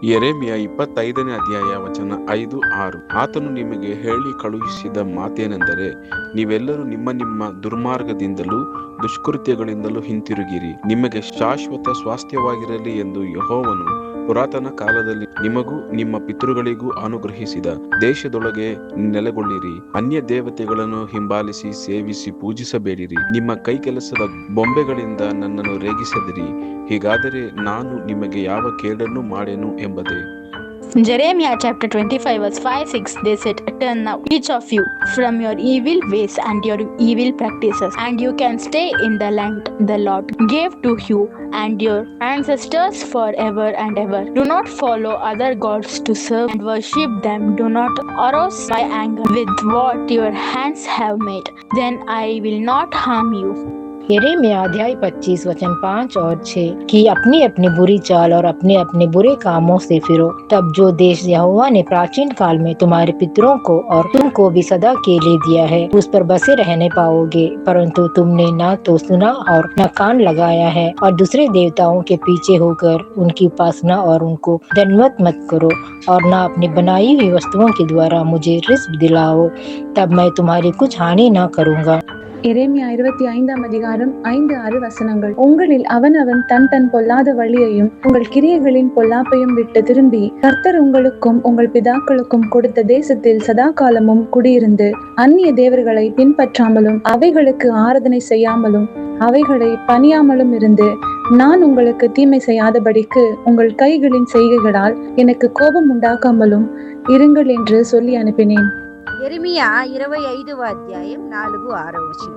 ಯೆರೆಮೀಯ 25ನೇ ಅಧ್ಯಾಯ ವಚನ 5-6. ಆತನು ನಿಮಗೆ ಹೇಳಿ ಕಳುಹಿಸಿದ ಮಾತೇನೆಂದರೆ, ನೀವೆಲ್ಲರೂ ನಿಮ್ಮ ನಿಮ್ಮ ದುರ್ಮಾರ್ಗದಿಂದಲೂ ದುಷ್ಕೃತ್ಯಗಳಿಂದಲೂ ಹಿಂತಿರುಗಿರಿ, ನಿಮಗೆ ಶಾಶ್ವತ ಸ್ವಾಸ್ಥ್ಯವಾಗಿರಲಿ ಎಂದು ಯೆಹೋವನು ಪುರಾತನ ಕಾಲದಲ್ಲಿ ನಿಮಗೂ ನಿಮ್ಮ ಪಿತೃಗಳಿಗೂ ಅನುಗ್ರಹಿಸಿದ ದೇಶದೊಳಗೆ ನೆಲೆಗೊಳ್ಳಿರಿ. ಅನ್ಯ ದೇವತೆಗಳನ್ನು ಹಿಂಬಾಲಿಸಿ ಸೇವಿಸಿ ಪೂಜಿಸಬೇಡಿರಿ. ನಿಮ್ಮ ಕೈಕೆಲಸದ ಬೊಂಬೆಗಳಿಂದ ನನ್ನನ್ನು ರೇಗಿಸದಿರಿ, ಹೀಗಾದರೆ ನಾನು ನಿಮಗೆ ಯಾವ ಕೇಡನ್ನು ಮಾಡೆನು ಎಂಬುದೇ. Jeremiah chapter 25 verse 5-6. They said, "Turn now each of you from your evil ways and your evil practices, and you can stay in the land the Lord gave to you and your ancestors forever and ever. Do not follow other gods to serve and worship them. Do not arouse my anger with what your hands have made. Then I will not harm you." यिर्मयाह अध्याय 25 वचन 5 और 6 कि अपनी अपनी बुरी चाल और अपने अपने बुरे कामों से फिरो। तब जो देश यहोवा ने प्राचीन काल में तुम्हारे पितरों को और तुमको भी सदा के लिए दिया है, उस पर बसे रहने पाओगे। परंतु तुमने न तो सुना और न कान लगाया है, और दूसरे देवताओं के पीछे होकर उनकी उपासना और उनको दंडवत मत करो, और न अपनी बनाई हुई वस्तुओं के द्वारा मुझे रिस्क दिलाओ। तब मैं तुम्हारी कुछ हानि न करूँगा। எரேமியா 25ஆம் அதிகாரம் 5-6 வசனங்கள். உங்களில் அவனவன் தன் தன் பொல்லாத வழியையும் உங்கள் கிரியைகளின் பொல்லாப்பையும் விட்டு திரும்பி, கர்த்தர் உங்களுக்கும் உங்கள் பிதாக்களுக்கும் கொடுத்த தேசத்தில் சதா காலமும் குடியிருந்து அந்நிய தேவர்களை பின்பற்றாமலும் அவைகளுக்கு ஆராதனை செய்யாமலும் அவைகளை பணியாமலும் இருந்து, நான் உங்களுக்கு தீமை செய்யாதபடிக்கு உங்கள் கைகளின் செய்கைகளால் எனக்கு கோபம் உண்டாக்காமலும் இருங்கள் என்று சொல்லி அனுப்பினேன். యెరెమీయా 25వ అధ్యాయం 4-6 వచనం.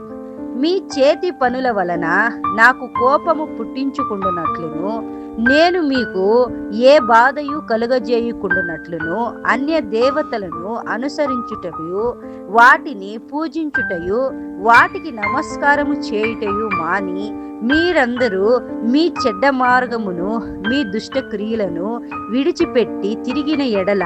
మీ చేతి పనుల వలన నాకు కోపము పుట్టించుకుండునట్లును, నేను మీకు ఏ బాధయు కలుగజేయుకుండునట్లును అన్య దేవతలను అనుసరించుటయు వాటిని పూజించుటయు వాటికి నమస్కారము చేయుటయు మాని, మీరందరూ మీ చెడ్డ మార్గమును మీ దుష్ట క్రియలను విడిచిపెట్టి తిరిగిన ఎడల